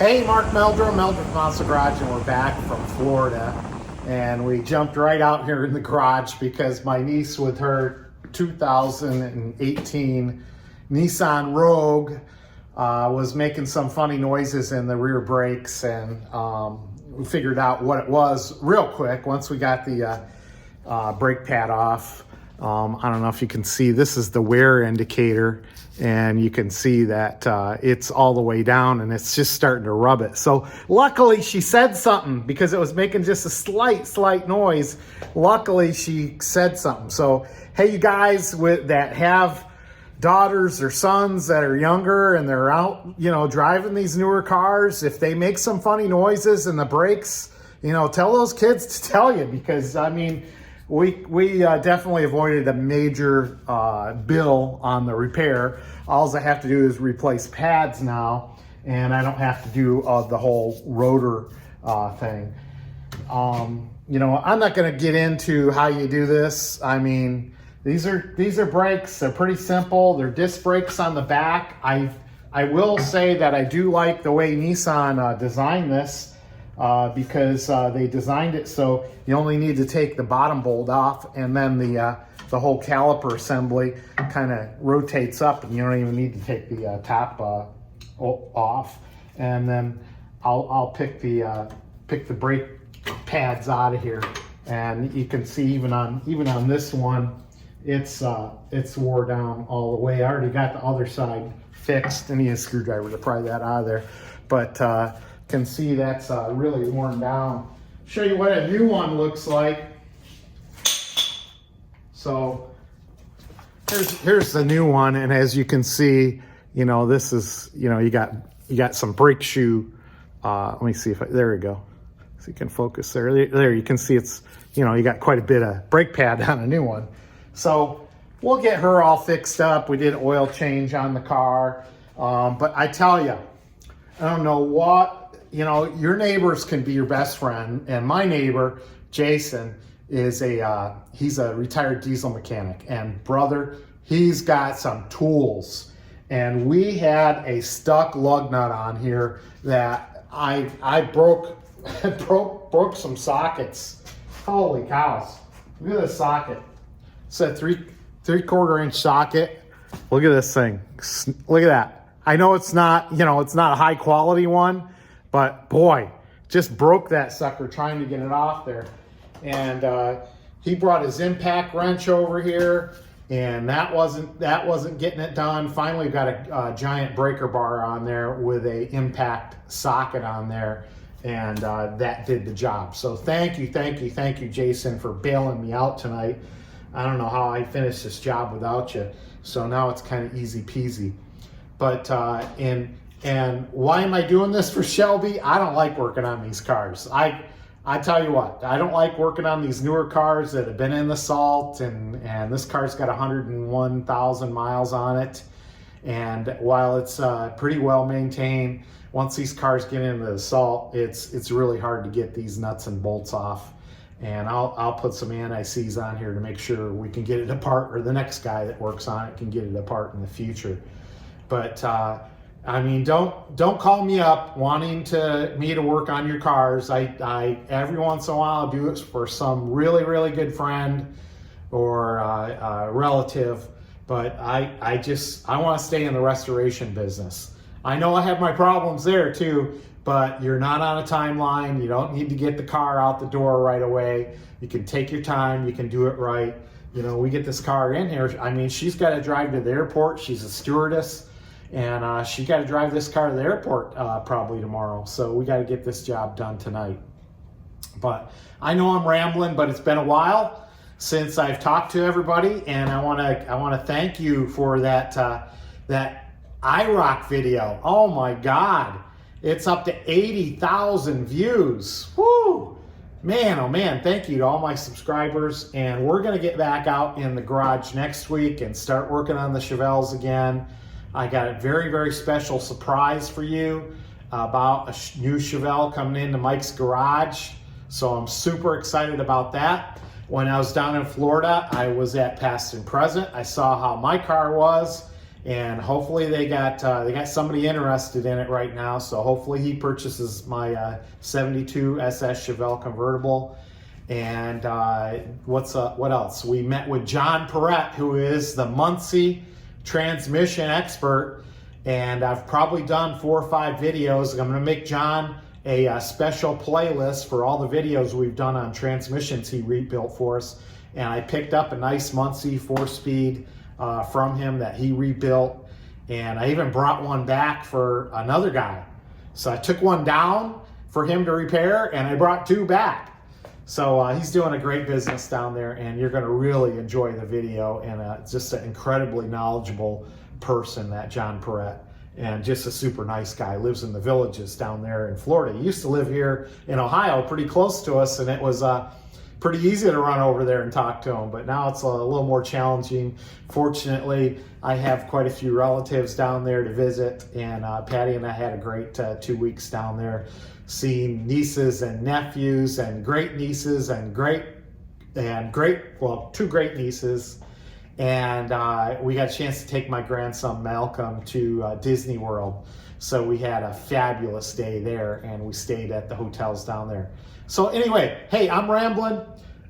Hey, Mark Meldrum, Monster Garage, and we're back from Florida. And we jumped right out here in the garage because my niece with her 2018 Nissan Rogue was making some funny noises in the rear brakes, and we figured out what it was real quick once we got the brake pad off. I don't know if you can see, this is the wear indicator, and you can see that it's all the way down and it's just starting to rub it. So luckily she said something because it was making just a slight noise. Luckily she said something. So hey, you guys that have daughters or sons that are younger and they're out, driving these newer cars, if they make some funny noises in the brakes, tell those kids to tell you, because we definitely avoided a major bill on the repair. All I have to do is replace pads now, and I don't have to do the whole rotor thing. I'm not going to get into how you do this. These are brakes. They're pretty simple. They're disc brakes on the back. I will say that I do like the way Nissan designed this. Because they designed it so you only need to take the bottom bolt off, and then the whole caliper assembly kind of rotates up, and you don't even need to take the top off. And then I'll pick the brake pads out of here, and you can see even on this one, it's wore down all the way. I already got the other side fixed. I need a screwdriver to pry that out of there, but can see that's really worn down. Show you what a new one looks like. So here's the new one, and as you can see, this is, you got some brake shoe. Let me see if there we go. So you can focus there. There you can see it's, you got quite a bit of brake pad on a new one. So we'll get her all fixed up. We did oil change on the car, but I tell you, I don't know what. Your neighbors can be your best friend, and my neighbor, Jason, is he's a retired diesel mechanic, and brother, he's got some tools. And we had a stuck lug nut on here that I broke some sockets. Holy cows. Look at this socket. It's a three-quarter inch socket. Look at this thing. Look at that. I know it's not, it's not a high quality one, but boy, just broke that sucker trying to get it off there. And he brought his impact wrench over here, and that wasn't getting it done. Finally, got a giant breaker bar on there with a impact socket on there, and that did the job. So thank you, Jason, for bailing me out tonight. I don't know how I finished this job without you. So now it's kind of easy peasy. But and why am I doing this for Shelby? I don't like working on these cars. I tell you what, I don't like working on these newer cars that have been in the salt, and this car's got 101,000 miles on it. And while it's pretty well maintained, once these cars get into the salt, it's really hard to get these nuts and bolts off. And I'll put some anti-seize on here to make sure we can get it apart, or the next guy that works on it can get it apart in the future. But don't call me up wanting me to work on your cars. I every once in a while I'll do it for some really, really good friend or relative, but I want to stay in the restoration business. I know I have my problems there too, but you're not on a timeline. You don't need to get the car out the door right away. You can take your time. You can do it right. We get this car in here. She's got to drive to the airport. She's a stewardess. And she got to drive this car to the airport probably tomorrow. So we got to get this job done tonight. But I know I'm rambling, but it's been a while since I've talked to everybody, and I want to thank you for that IROC video. Oh my God, it's up to 80,000 views. Woo! Man, oh man, thank you to all my subscribers. And we're gonna get back out in the garage next week and start working on the Chevelles again. I got a very, very special surprise for you about a new Chevelle coming into Mike's Garage. So I'm super excited about that. When I was down in Florida, I was at Past and Present. I saw how my car was, and hopefully they got somebody interested in it right now. So hopefully he purchases my 72 SS Chevelle convertible. And what else? We met with John Perrette, who is the Muncie transmission expert, and I've probably done 4 or 5 videos. I'm going to make John a special playlist for all the videos we've done on transmissions he rebuilt for us. And I picked up a nice Muncie 4-speed from him that he rebuilt, and I even brought one back for another guy. So I took one down for him to repair, and I brought 2 back. So he's doing a great business down there, and you're going to really enjoy the video. And just an incredibly knowledgeable person, that John Perrette, and just a super nice guy. Lives in the Villages down there in Florida. He used to live here in Ohio, pretty close to us, and it was pretty easy to run over there and talk to him. But now it's a little more challenging. Fortunately, I have quite a few relatives down there to visit, and Patty and I had a great 2 weeks down there, seeing nieces and nephews and great nieces and two great nieces. And we got a chance to take my grandson Malcolm to Disney World. So we had a fabulous day there, and we stayed at the hotels down there. So anyway, hey, I'm rambling.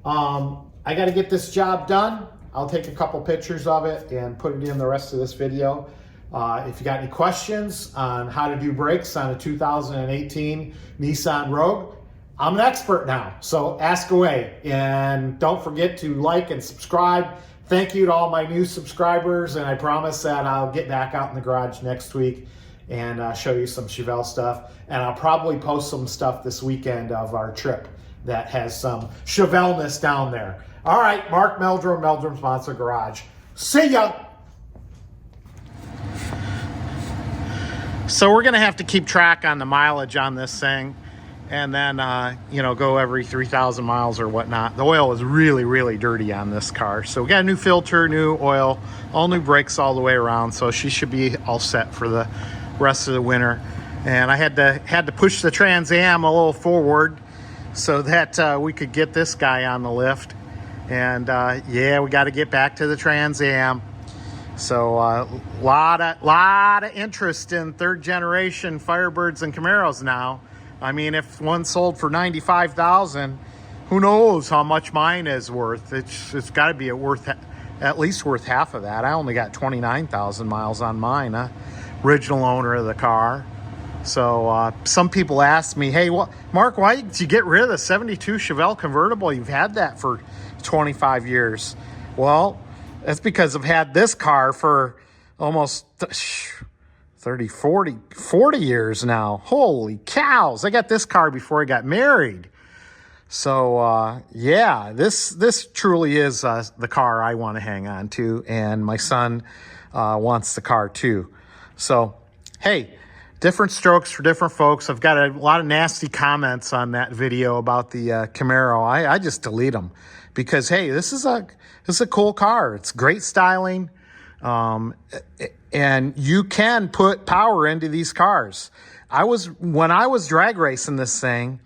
I got to get this job done. I'll take a couple pictures of it and put it in the rest of this video. If you got any questions on how to do brakes on a 2018 Nissan Rogue, I'm an expert now, so ask away. And don't forget to like and subscribe. Thank you to all my new subscribers, and I promise that I'll get back out in the garage next week and show you some Chevelle stuff. And I'll probably post some stuff this weekend of our trip that has some Chevelle-ness down there. All right, Mark Meldrum, Meldrum's Monster Garage. See ya! So we're going to have to keep track on the mileage on this thing, and then, go every 3,000 miles or whatnot. The oil is really, really dirty on this car. So we got a new filter, new oil, all new brakes all the way around. So she should be all set for the rest of the winter. And I had to push the Trans Am a little forward so that we could get this guy on the lift. And yeah, we got to get back to the Trans Am. So lot of interest in 3rd generation Firebirds and Camaros now. I mean, if one sold for $95,000, who knows how much mine is worth? It's got to be at least worth half of that. I only got 29,000 miles on mine, original owner of the car. So some people ask me, hey, Mark, why did you get rid of the 72 Chevelle convertible? You've had that for 25 years. Well, that's because I've had this car for almost 30, 40 years now. Holy cows. I got this car before I got married. So, yeah, this truly is the car I want to hang on to, and my son wants the car too. So, hey, different strokes for different folks. I've got a lot of nasty comments on that video about the Camaro. I just delete them because, hey, this is a cool car. It's great styling. And you can put power into these cars. When I was drag racing this thing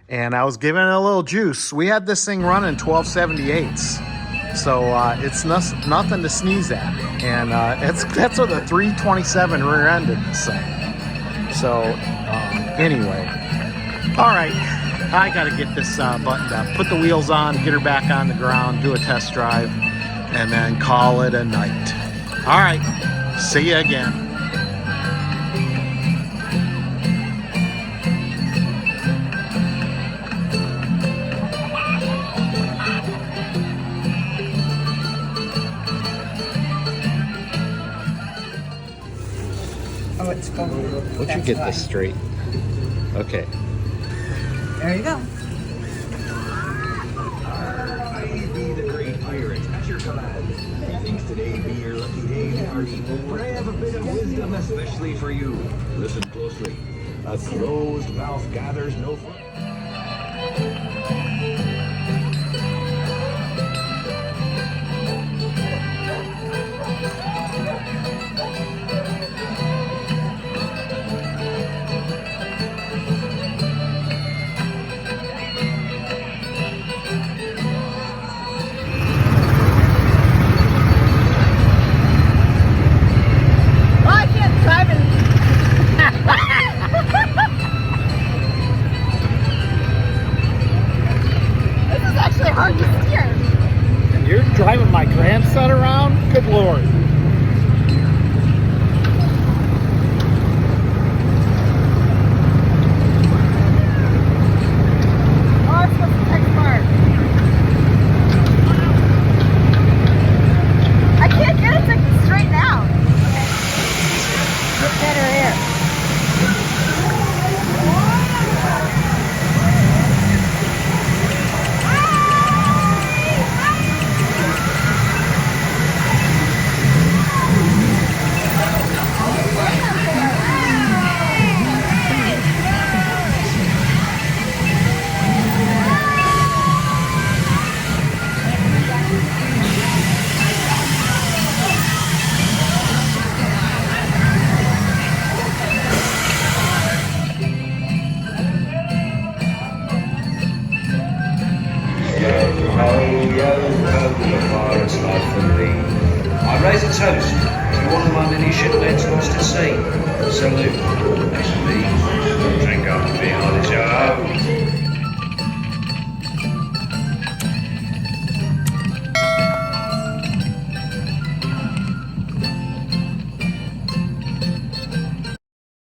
and I was giving it a little juice, we had this thing running 1278s. So it's nothing to sneeze at. And that's with a 327 rear-ended this thing. So anyway, all right, I got to get this buttoned up, put the wheels on, get her back on the ground, do a test drive, and then call it a night. All right, see you again. Oh, it's full. Would you get this straight? Okay. There you go. Be the great pirate at your command. Methinks today be your lucky day, party. But I have a bit of wisdom especially for you. Listen closely. A closed mouth gathers no fun. Good Lord. Oh, I'm supposed to text Mark. I can't get it to straighten out. Get better air. The pirate's love for me. I raise a toast to one of my many shipmates lost at sea. Salute. That's me. Drink up behind the show.